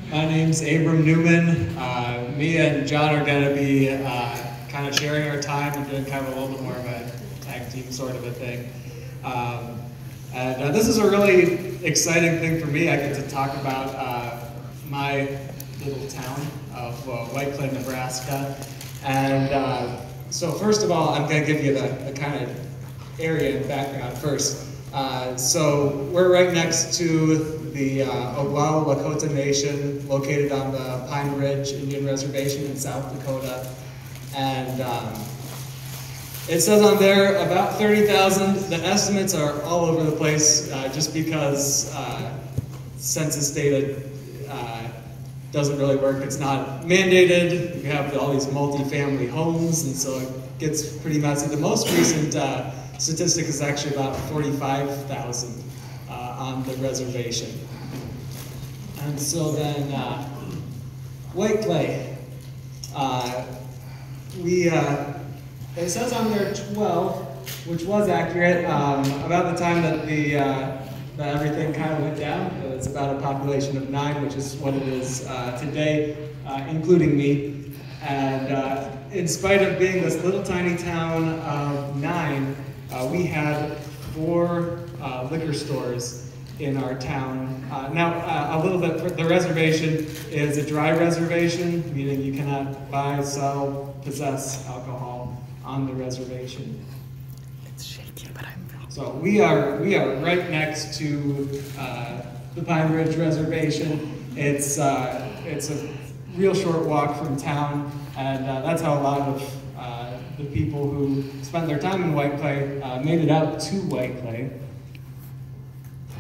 My name's Abram Newman. Me and John are going to be kind of sharing our time and doing kind of a little bit more of a tag team sort of a thing. This is a really exciting thing for me. I get to talk about my little town of Whiteclay, Nebraska. And so first of all, I'm going to give you the kind of area and background first. So we're right next to the Lakota Nation, located on the Pine Ridge Indian Reservation in South Dakota. And it says on there about 30,000. The estimates are all over the place just because census data doesn't really work. It's not mandated. You have all these multi-family homes, and so it gets pretty messy. The most recent statistic is actually about 45,000 on the reservation. And so then, Whiteclay, it says on there 12, which was accurate, about the time that that everything kind of went down. It's about a population of 9, which is what it is today, including me. And in spite of being this little tiny town of 9, we had 4 liquor stores in our town. Now, a little bit, the reservation is a dry reservation, meaning you cannot buy, sell, possess alcohol on the reservation. It's shaky, but I'm filming. So we are right next to the Pine Ridge Reservation. It's a real short walk from town, and that's how a lot of the people who spent their time in Whiteclay made it out to Whiteclay.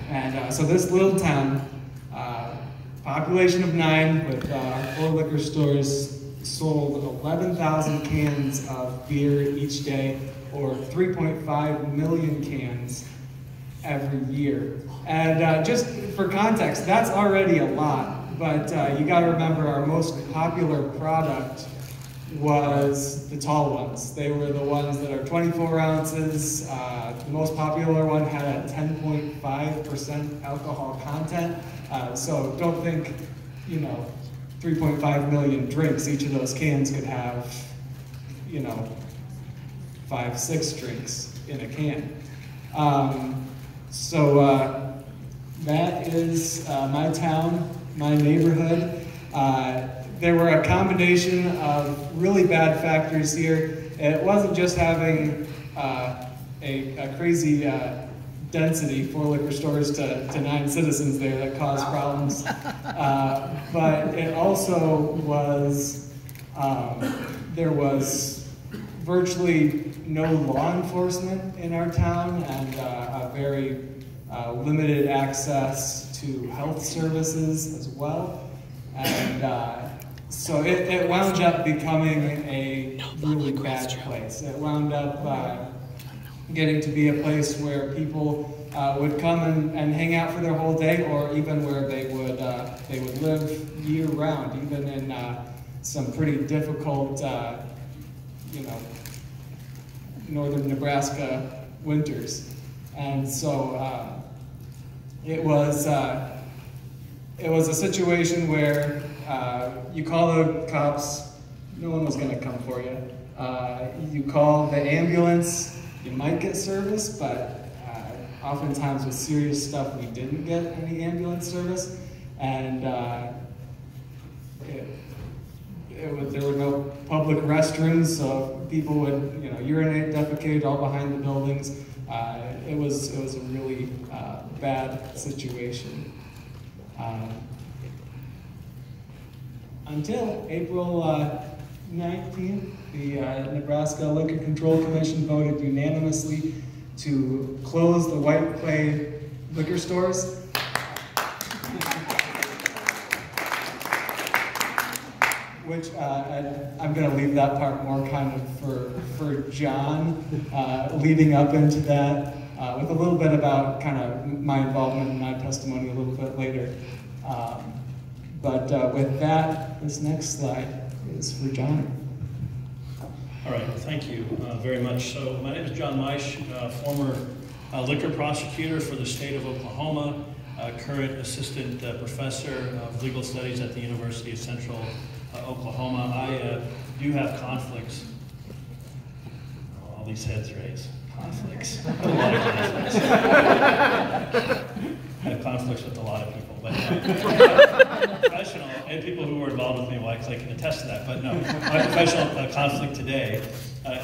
And so this little town, population of 9 with 4 liquor stores, sold 11,000 cans of beer each day, or 3.5 million cans every year. And just for context, that's already a lot, but you gotta remember our most popular product was the tall ones. They were the ones that are 24 ounces. The most popular one had a 10.5% alcohol content. So don't think, 3.5 million drinks. Each of those cans could have, 5, 6 drinks in a can. That is my town, my neighborhood. There were a combination of really bad factors here. It wasn't just having a crazy density, 4 liquor stores to 9 citizens there that caused problems. But it also was, there was virtually no law enforcement in our town, and a very limited access to health services as well. And so it wound up becoming a really bad place. It wound up getting to be a place where people would come and hang out for their whole day, or even where they would live year round, even in some pretty difficult, northern Nebraska winters. And so it was a situation where you call the cops, no one was going to come for you. You call the ambulance, you might get service, but oftentimes with serious stuff we didn't get any ambulance service. And there were no public restrooms, so people would urinate, defecate all behind the buildings. It was a really bad situation. Until April 19th, the Nebraska Liquor Control Commission voted unanimously to close the Whiteclay liquor stores. Which I'm going to leave that part more kind of for John, leading up into that, with a little bit about kind of my involvement and my testimony a little bit later. But with that, this next slide is for John. All right, thank you very much. So my name is John Maisch, former liquor prosecutor for the state of Oklahoma. current assistant professor of legal studies at the University of Central Oklahoma. I do have conflicts. All these heads raised. Conflicts. A lot of conflicts. I have conflicts with a lot of people, but professional, and people who were involved with me, Whiteclay can attest to that, but no, my professional conflict today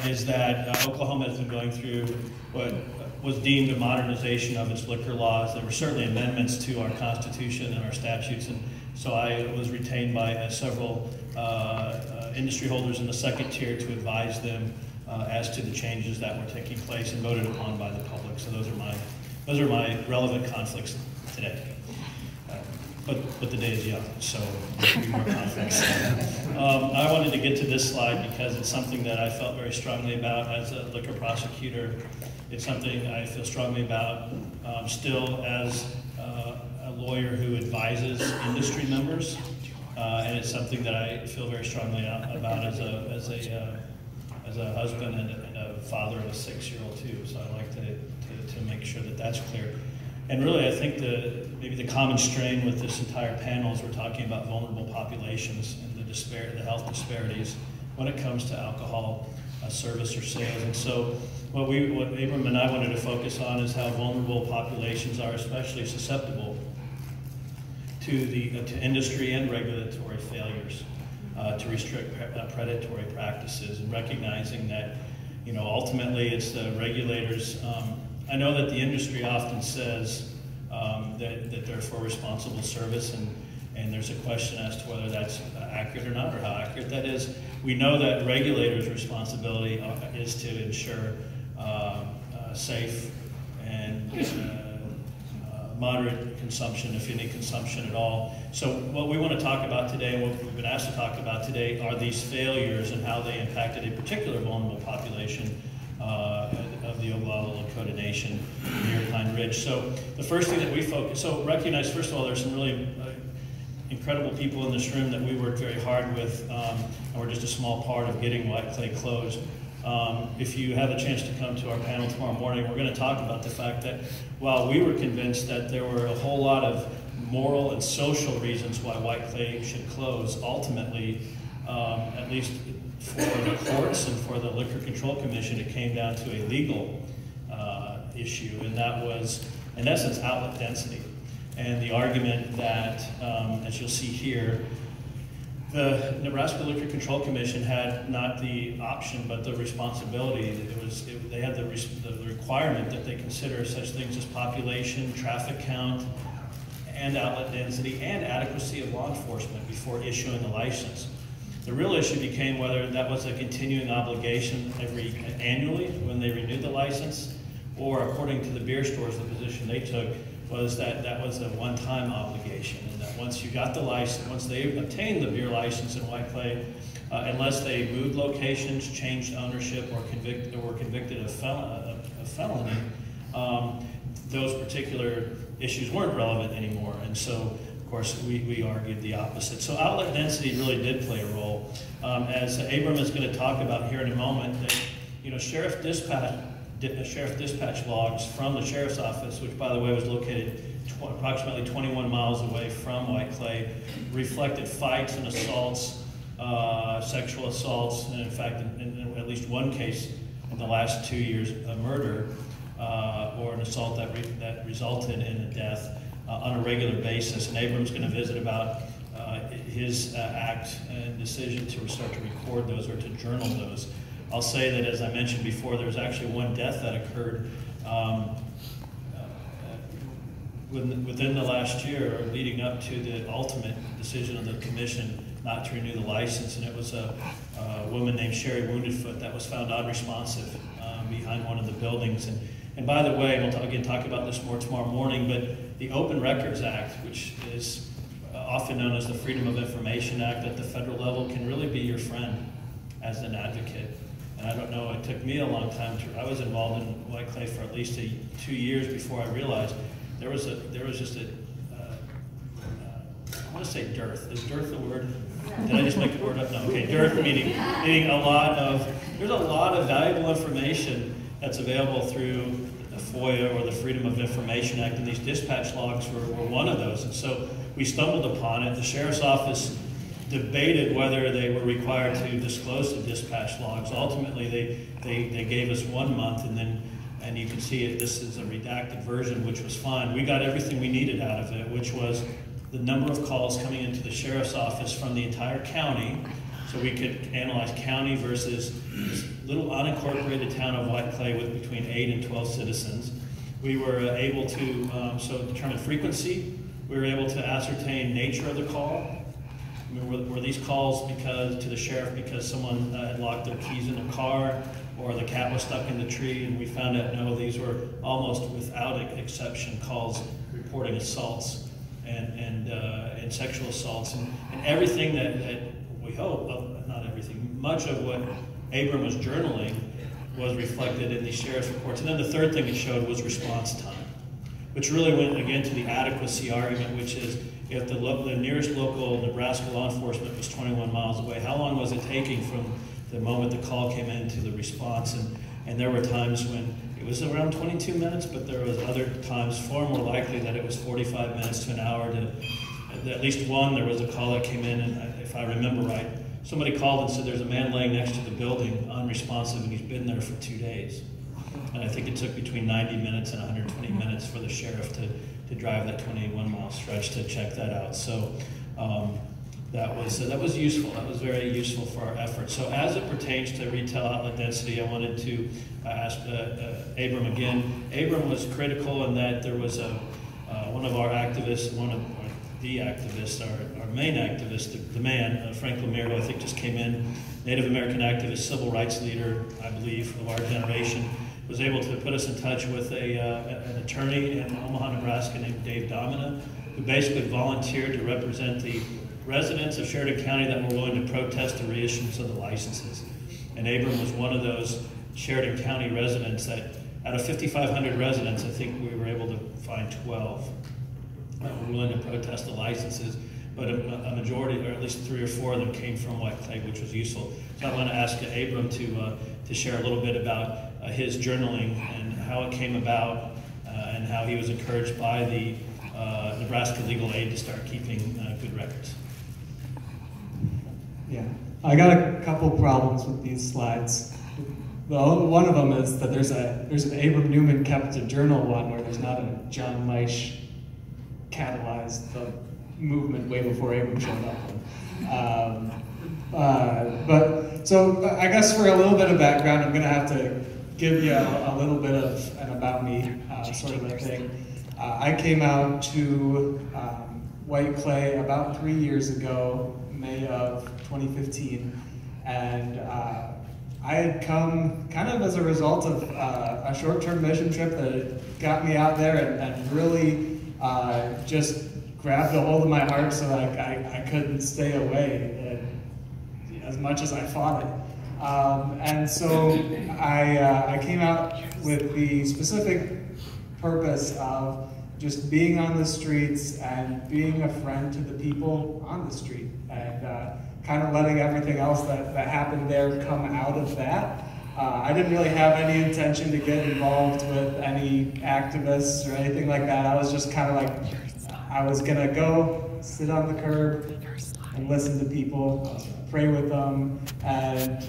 is that Oklahoma has been going through what was deemed a modernization of its liquor laws. There were certainly amendments to our Constitution and our statutes, and so I was retained by several industry holders in the second tier to advise them as to the changes that were taking place and voted upon by the public. So those are my relevant conflicts today. But the day is young, so there'll be more conflicts. I wanted to get to this slide because it's something that I felt very strongly about as a liquor prosecutor. It's something I feel strongly about still as a lawyer who advises industry members, and it's something that I feel very strongly about as a husband and a father of a 6-year-old too. So I like to make sure that that's clear. And really, I think maybe the common strain with this entire panel is we're talking about vulnerable populations and the health disparities when it comes to alcohol service or sales. And so what Abram and I wanted to focus on is how vulnerable populations are especially susceptible to industry and regulatory failures to restrict predatory practices, and recognizing that, ultimately it's the regulators. I know that the industry often says that they're for responsible service, and there's a question as to whether that's accurate or not, or how accurate that is. We know that regulators' responsibility is to ensure safe and moderate consumption, if any consumption at all. So what we want to talk about today, and what we've been asked to talk about today, are these failures and how they impacted a particular vulnerable population of the Oglala Lakota Nation near Pine Ridge. So the first thing that we recognize, first of all, there's some really incredible people in this room that we work very hard with, and we're just a small part of getting Whiteclay closed. If you have a chance to come to our panel tomorrow morning, we're going to talk about the fact that while we were convinced that there were a whole lot of moral and social reasons why Whiteclay should close, ultimately, at least for the courts and for the Liquor Control Commission, it came down to a legal issue, and that was, in essence, outlet density. And the argument that, as you'll see here, the Nebraska Liquor Control Commission had not the option, but the responsibility. They had the requirement that they consider such things as population, traffic count, and outlet density, and adequacy of law enforcement before issuing the license. The real issue became whether that was a continuing obligation annually when they renewed the license, or according to the beer stores, the position they took was that that was a one-time obligation, and that once you got the license, once they obtained the beer license in Whiteclay, unless they moved locations, changed ownership, or were convicted of felony, those particular issues weren't relevant anymore. And so, of course, we argued the opposite. So outlet density really did play a role. As Abram is going to talk about here in a moment, that sheriff dispatch logs from the sheriff's office, which by the way was located approximately 21 miles away from Whiteclay, reflected fights and assaults, sexual assaults, and in fact, in at least one case in the last 2 years, a murder or an assault that resulted in a death on a regular basis. And Abram's going to visit about his act and decision to start to record those or to journal those. I'll say that, as I mentioned before, there was actually one death that occurred within the last year, or leading up to the ultimate decision of the commission not to renew the license, and it was a woman named Sherry Woundedfoot that was found unresponsive behind one of the buildings. And by the way, we'll again talk about this more tomorrow morning, but the Open Records Act, which is often known as the Freedom of Information Act at the federal level, can really be your friend as an advocate. And I don't know, it took me a long time I was involved in Whiteclay for at least 2 years before I realized there was just a I want to say dearth. Is dearth a word? Did I just make the word up? No. Okay, dearth meaning there's a lot of valuable information that's available through FOIA or the Freedom of Information Act, and these dispatch logs were one of those. And so we stumbled upon it. The sheriff's office debated whether they were required to disclose the dispatch logs. Ultimately, they gave us 1 month, and you can see it. This is a redacted version, which was fine. We got everything we needed out of it, which was the number of calls coming into the sheriff's office from the entire county. So we could analyze county versus this little unincorporated town of Whiteclay with between 8 and 12 citizens. We were able to determine frequency. We were able to ascertain nature of the call. I mean, were these calls to the sheriff because someone had locked their keys in a car, or the cat was stuck in the tree? And we found out, no, these were almost without exception calls reporting assaults and sexual assaults, and everything that we hope, not everything, much of what Abram was journaling was reflected in the sheriff's reports. And then the third thing it showed was response time, which really went again to the adequacy argument, which is if the nearest local Nebraska law enforcement was 21 miles away, how long was it taking from the moment the call came in to the response? And there were times when it was around 22 minutes, but there was other times far more likely that it was 45 minutes to an hour. At least one, there was a call that came in, and if I remember right, somebody called and said there's a man laying next to the building, unresponsive, and he's been there for 2 days. And I think it took between 90 minutes and 120 minutes for the sheriff to drive that 21-mile stretch to check that out. So that was useful. That was very useful for our effort. So as it pertains to retail outlet density, I wanted to ask Abram again. Abram was critical in that there was one of our activists, the activist, our main activist, the man, Frank Lamirdo, I think just came in, Native American activist, civil rights leader, I believe, of our generation, was able to put us in touch with an attorney in Omaha, Nebraska named Dave Domina, who basically volunteered to represent the residents of Sheridan County that were willing to protest the reissuance of the licenses. And Abram was one of those Sheridan County residents that, out of 5,500 residents, I think we were able to find 12 that were willing to protest the licenses, but a majority, or at least 3 or 4 of them, came from Whiteclay, which was useful. So I want to ask Abram to share a little bit about his journaling and how it came about, and how he was encouraged by the Nebraska Legal Aid to start keeping good records. Yeah, I got a couple problems with these slides. One of them is that there's an Abram Newman kept a journal one where there's not a John Maisch catalyzed the movement way before Abram showed up. But so I guess for a little bit of background, I'm going to have to give you a little bit of an about me sort of a thing. I came out to Whiteclay about 3 years ago, May of 2015, and I had come kind of as a result of a short-term mission trip that got me out there and really just grabbed a hold of my heart so that I couldn't stay away as much as I fought it. And so I came out with the specific purpose of just being on the streets and being a friend to the people on the street, and kind of letting everything else that happened there come out of that. I didn't really have any intention to get involved with any activists or anything like that. I was just kind of like, I was gonna go sit on the curb and listen to people, pray with them, and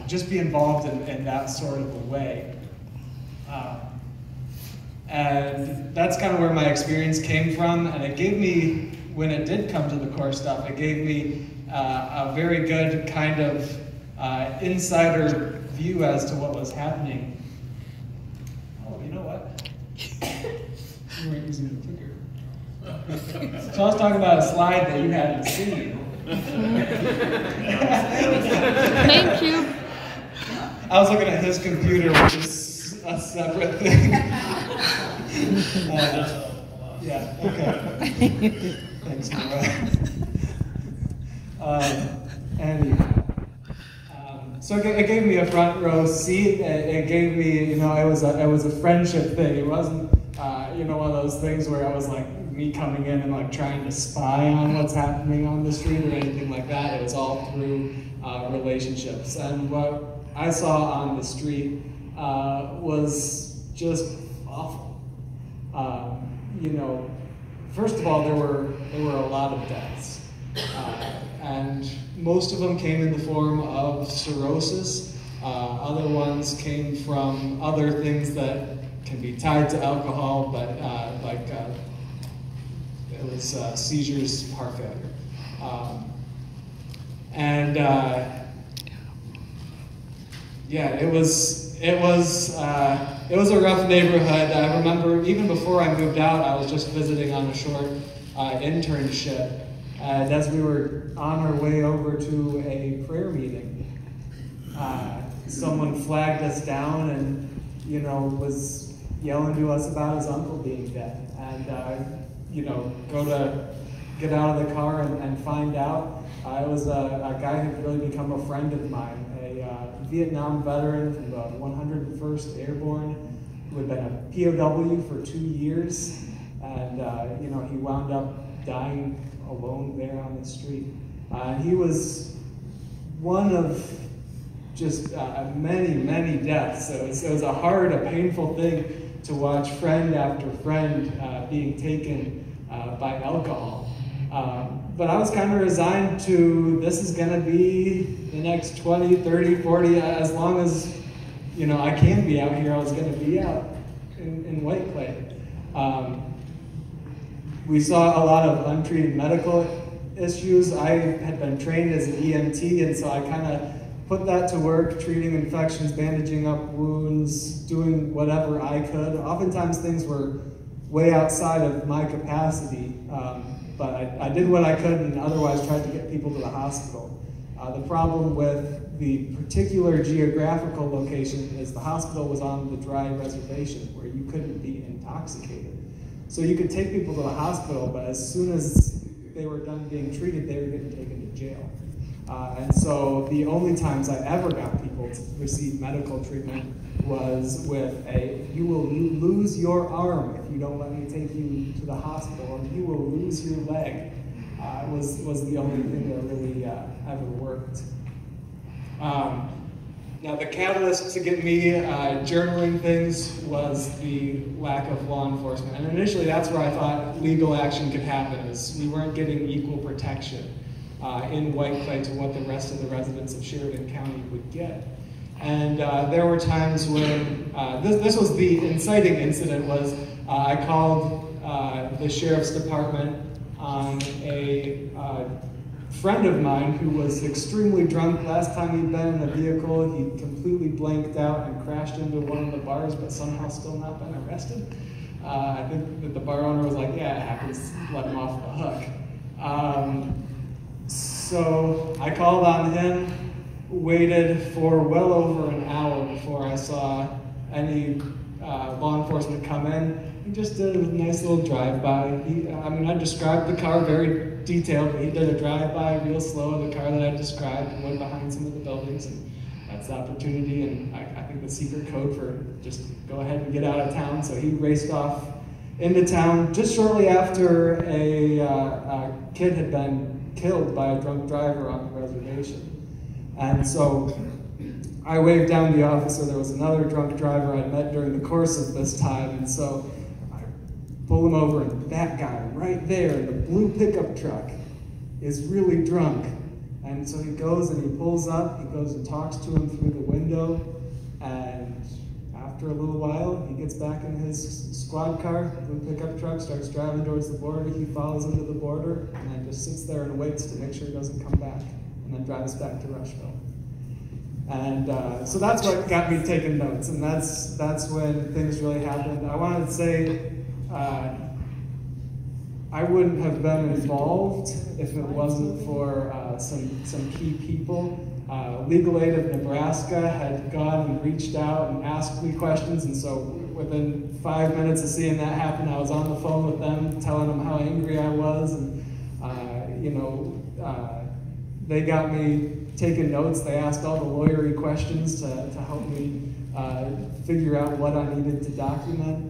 just be involved in that sort of a way. And that's kind of where my experience came from, and it gave me, when it did come to the core stuff, it gave me a very good kind of insider view as to what was happening. Oh, you know what? You weren't using the clicker. So I was talking about a slide that you hadn't seen. Thank you. I was looking at his computer, which is a separate thing. Yeah, okay. Thanks, Nora. So it gave me a front row seat. It gave me, it was a friendship thing. It wasn't, one of those things where I was like me coming in and like trying to spy on what's happening on the street or anything like that. It was all through relationships. And what I saw on the street was just awful. You know, first of all, there were a lot of deaths, and most of them came in the form of cirrhosis. Other ones came from other things that can be tied to alcohol, but it was seizures, heart failure, and yeah, it was a rough neighborhood. I remember even before I moved out, I was just visiting on a short internship, and as we were on our way over to a prayer meeting, someone flagged us down and, you know, was yelling to us about his uncle being dead, and you know, go to get out of the car and find out it was a guy who had really become a friend of mine, a Vietnam veteran from the 101st Airborne who had been a POW for 2 years, and you know, he wound up dying alone there on the street. He was one of just many deaths. So it was a hard, a painful thing to watch friend after friend being taken by alcohol. But I was kind of resigned to, this is gonna be the next 20, 30, 40, as long as, you know, I can be out here, I was gonna be out in Whiteclay. We saw a lot of untreated medical issues. I had been trained as an EMT, and so I kind of put that to work, treating infections, bandaging up wounds, doing whatever I could. Oftentimes things were way outside of my capacity, but I did what I could and otherwise tried to get people to the hospital. The problem with the particular geographical location is the hospital was on the dry reservation where you couldn't be intoxicated. So you could take people to the hospital, but as soon as they were done being treated, they were getting taken to jail. And so the only times I ever got people to receive medical treatment was with you will lose your arm if you don't let me take you to the hospital, or you will lose your leg, was the only thing that really ever worked. Now the catalyst to get me journaling things was the lack of law enforcement. And initially that's where I thought legal action could happen, is we weren't getting equal protection in Whiteclay to what the rest of the residents of Sheridan County would get. And there were times when, this was the inciting incident, was I called the Sheriff's Department on a friend of mine who was extremely drunk. Last time he'd been in a vehicle, he completely blanked out and crashed into one of the bars, but somehow still not been arrested. I think that the bar owner was like, yeah, it happens, let him off the hook. So I called on him, waited for well over an hour before I saw any law enforcement come in. He just did a nice little drive-by. I mean, I described the car very detailed, but he did a drive-by real slow of the car that I described and went behind some of the buildings, and that's the opportunity, and I think the secret code for just go ahead and get out of town. So he raced off into town just shortly after a kid had been killed by a drunk driver on the reservation. And so I waved down the officer. There was another drunk driver I met during the course of this time, and so I pull him over, and that guy right there in the blue pickup truck is really drunk. And so he goes and he pulls up, he goes and talks to him through the window, and after a little while, he gets back in his squad car, blue pickup truck, starts driving towards the border. He follows him to the border, and then just sits there and waits to make sure he doesn't come back, and then drives back to Rushville. And so that's what got me taking notes, and that's when things really happened. I wanted to say I wouldn't have been involved if it wasn't for some key people. Legal Aid of Nebraska had gone and reached out and asked me questions, and so within 5 minutes of seeing that happen, I was on the phone with them, telling them how angry I was, and they got me taking notes. They asked all the lawyery questions to help me figure out what I needed to document.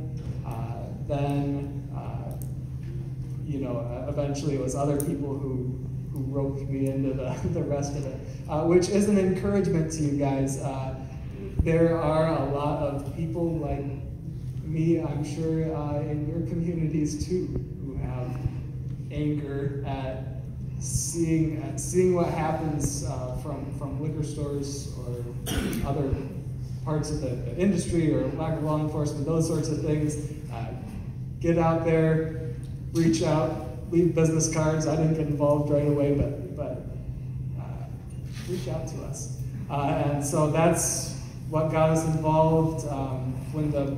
Eventually it was other people who roped me into the rest of it, which is an encouragement to you guys. There are a lot of people like me, I'm sure, in your communities too, who have anger at seeing what happens from liquor stores or other parts of the industry or lack of law enforcement, those sorts of things. Get out there, reach out, leave business cards. I didn't get involved right away, but reach out to us. And so that's what got us involved. When the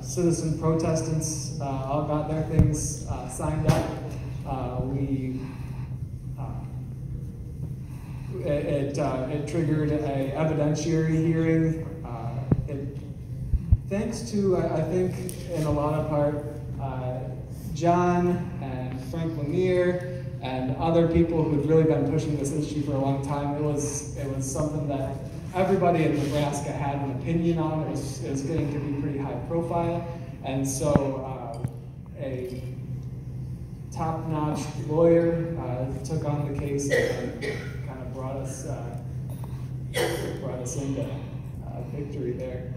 citizen protestants all got their things signed up, it triggered an evidentiary hearing. Thanks to, I think, in a lot of part, John and Frank Lemire and other people who've really been pushing this issue for a long time. It was something that everybody in Nebraska had an opinion on. It was getting to be pretty high profile. And so a top-notch lawyer took on the case and kind of brought us into victory there.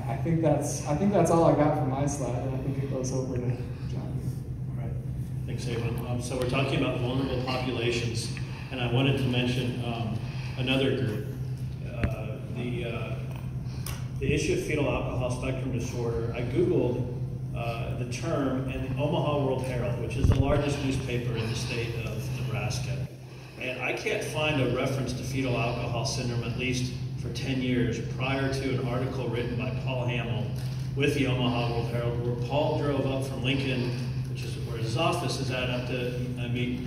I think that's all I got for my slide, and I think it goes over to John. All right, thanks, Abram. So we're talking about vulnerable populations, and I wanted to mention another group. The issue of fetal alcohol spectrum disorder. I Googled the term in the Omaha World Herald, which is the largest newspaper in the state of Nebraska. And I can't find a reference to fetal alcohol syndrome, at least for 10 years, prior to an article written by Paul Hamill with the Omaha World Herald, where Paul drove up from Lincoln, which is where his office is at, up to meet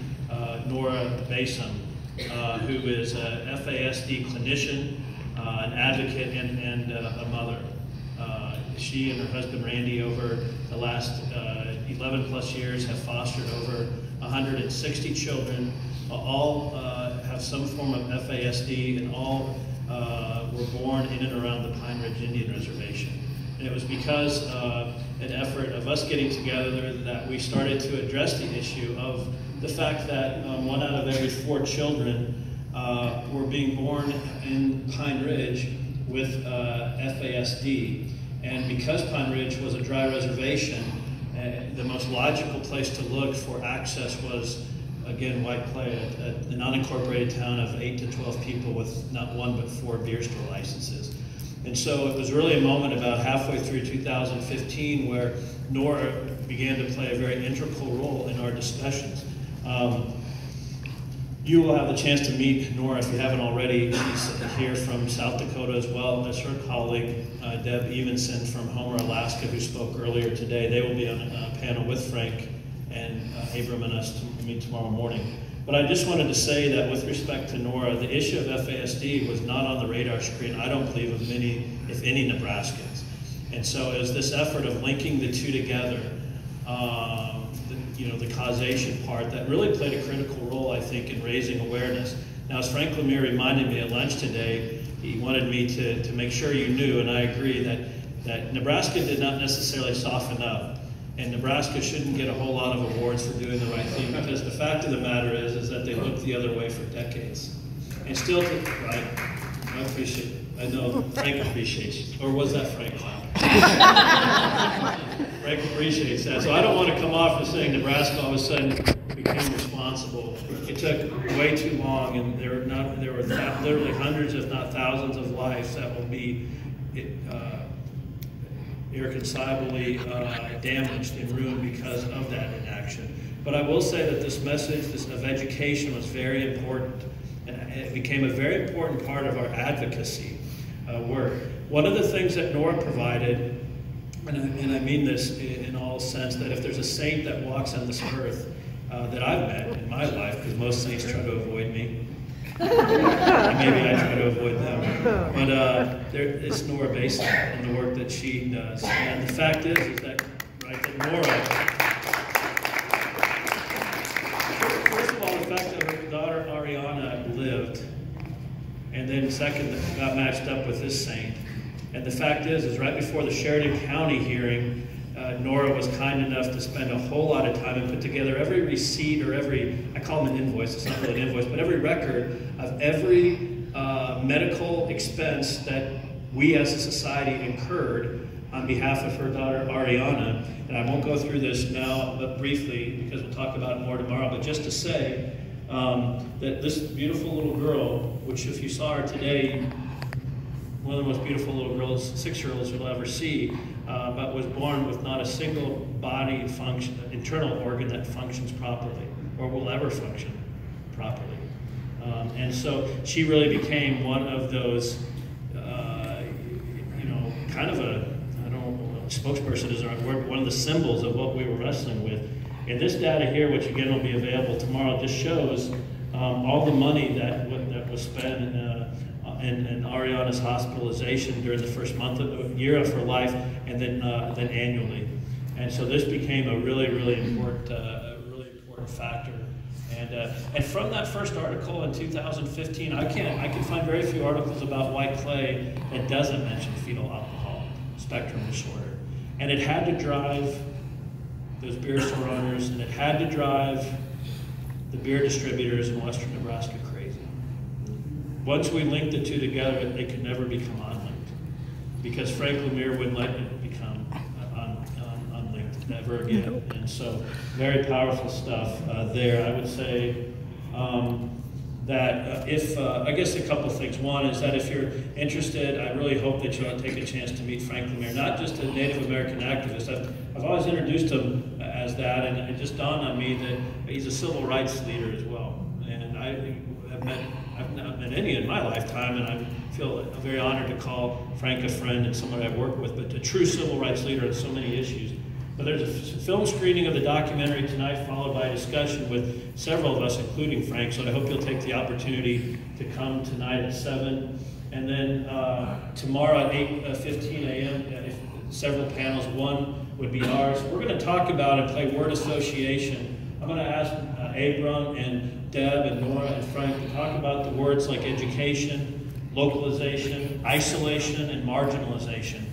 Nora Basom, who is a FASD clinician, an advocate, and a mother. She and her husband Randy, over the last 11 plus years, have fostered over 160 children. All have some form of FASD, and all were born in and around the Pine Ridge Indian Reservation. And it was because an effort of us getting together that we started to address the issue of the fact that 1 out of every 4 children were being born in Pine Ridge with FASD. And because Pine Ridge was a dry reservation, the most logical place to look for access was, again, Whiteclay, an unincorporated town of 8 to 12 people with not 1 but 4 beer store licenses. And so it was really a moment about halfway through 2015 where Nora began to play a very integral role in our discussions. You will have the chance to meet Nora if you haven't already. She's here from South Dakota, as well as her colleague, Deb Evenson from Homer, Alaska, who spoke earlier today. They will be on a panel with Frank and Abram and us to meet tomorrow morning. But I just wanted to say that with respect to Nora, the issue of FASD was not on the radar screen, I don't believe, of many, if any, Nebraskans. And so it was this effort of linking the two together, the causation part, that really played a critical role, I think, in raising awareness. Now, as Frank Lemire reminded me at lunch today, he wanted me to make sure you knew, and I agree, that Nebraska did not necessarily soften up. And Nebraska shouldn't get a whole lot of awards for doing the right thing, because the fact of the matter is that they looked the other way for decades. And still, right? I appreciate it. I know Frank appreciates it. Or was that Frank? Frank appreciates that. So I don't want to come off as saying Nebraska all of a sudden became responsible. It took way too long, and there were literally hundreds, if not thousands, of lives that will be irreconcilably damaged and ruined because of that inaction. But I will say that this message of education was very important, and it became a very important part of our advocacy work. One of the things that Nora provided, and I mean this in all sense, that if there's a saint that walks on this earth that I've met in my life, because most saints try to avoid me, and maybe I try to avoid them, but it's Nora Basin and the work that she does. And the fact is that, right, that Nora, first of all, the fact that her daughter Ariana lived, and then second, got matched up with this saint. And the fact is right before the Sheridan County hearing, Nora was kind enough to spend a whole lot of time and put together every receipt, or I call them an invoice, it's not really an invoice, but every record of every medical expense that we as a society incurred on behalf of her daughter Ariana. And I won't go through this now, but briefly, because we'll talk about it more tomorrow, but just to say that this beautiful little girl, which if you saw her today, one of the most beautiful little girls, 6-year-olds you'll ever see, but was born with not a single body function, internal organ that functions properly, or will ever function properly. And so she really became one of those, kind of a, I don't know, spokesperson is the right word, one of the symbols of what we were wrestling with. And this data here, which again will be available tomorrow, just shows all the money that was spent in Ariana's hospitalization during the first year of her life, and then annually. And so this became a really important factor. And from that first article in 2015, I can find very few articles about Whiteclay that doesn't mention fetal alcohol spectrum disorder. And it had to drive those beer store owners, and it had to drive the beer distributors in western Nebraska crazy. Once we linked the two together, they could never become unlinked, because Frank Lemire wouldn't let it become unlinked ever again. And so, very powerful stuff there. I would say that I guess a couple things. One is that if you're interested, I really hope that you'll take a chance to meet Frank Lemire, not just a Native American activist. I've always introduced him as that, and it just dawned on me that he's a civil rights leader as well. And I've not met any in my lifetime, and I feel very honored to call Frank a friend and someone I've worked with, but a true civil rights leader on so many issues. But there's a film screening of the documentary tonight, followed by a discussion with several of us, including Frank, so I hope you'll take the opportunity to come tonight at 7. And then tomorrow at 8:15 a.m., several panels. One would be ours. We're going to talk about and play word association. I'm going to ask Abram and Deb and Nora and Frank to talk about the words like education, localization, isolation, and marginalization,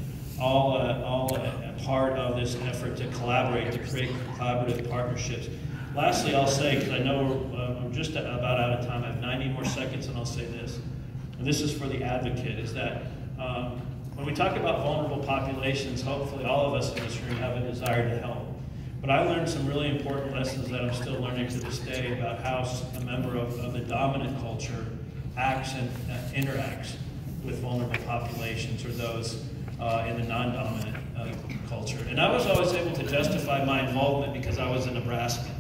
all a part of this effort to collaborate, to create collaborative partnerships. Lastly, I'll say, because I know I'm just about out of time, I have 90 more seconds, and I'll say this, and this is for the advocate, is that when we talk about vulnerable populations, hopefully all of us in this room have a desire to help. But I learned some really important lessons that I'm still learning to this day about how a member of the dominant culture acts and interacts with vulnerable populations, or those in the non-dominant culture. And I was always able to justify my involvement because I was in Nebraska.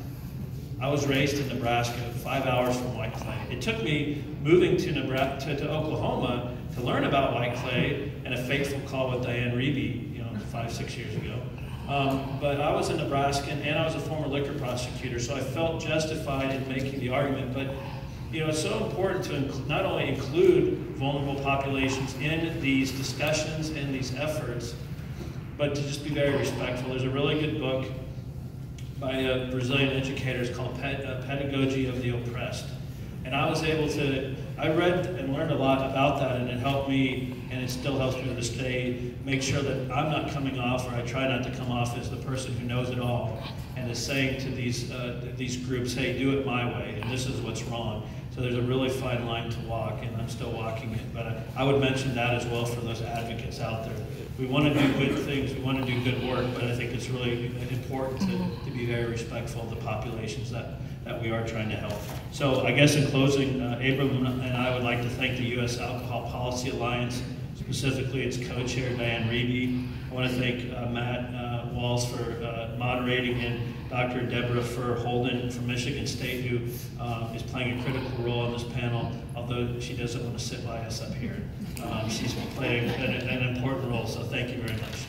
I was raised in Nebraska, 5 hours from Whiteclay. It took me moving to Oklahoma to learn about Whiteclay, and a fateful call with Diane Reeby, 5-6 years ago. But I was a Nebraskan, and I was a former liquor prosecutor, so I felt justified in making the argument. But it's so important to not only include vulnerable populations in these discussions and these efforts, but to just be very respectful. There's a really good book by Brazilian educators called Pedagogy of the Oppressed. And I was able to, I read and learned a lot about that, and it helped me, and it still helps me to this day, make sure that I'm not coming off, or I try not to come off as the person who knows it all, and is saying to these groups, hey, do it my way, and this is what's wrong. So there's a really fine line to walk, and I'm still walking it. But I would mention that as well for those advocates out there. We want to do good things, we want to do good work, but I think it's really important to be very respectful of the populations that we are trying to help. So I guess in closing, Abram and I would like to thank the U.S. Alcohol Policy Alliance, specifically its co-chair, Diane Reeby. I want to thank Matt Walls for moderating, and Dr. Deborah Holden from Michigan State, who is playing a critical role on this panel, although she doesn't want to sit by us up here. She's playing an important role, so thank you very much.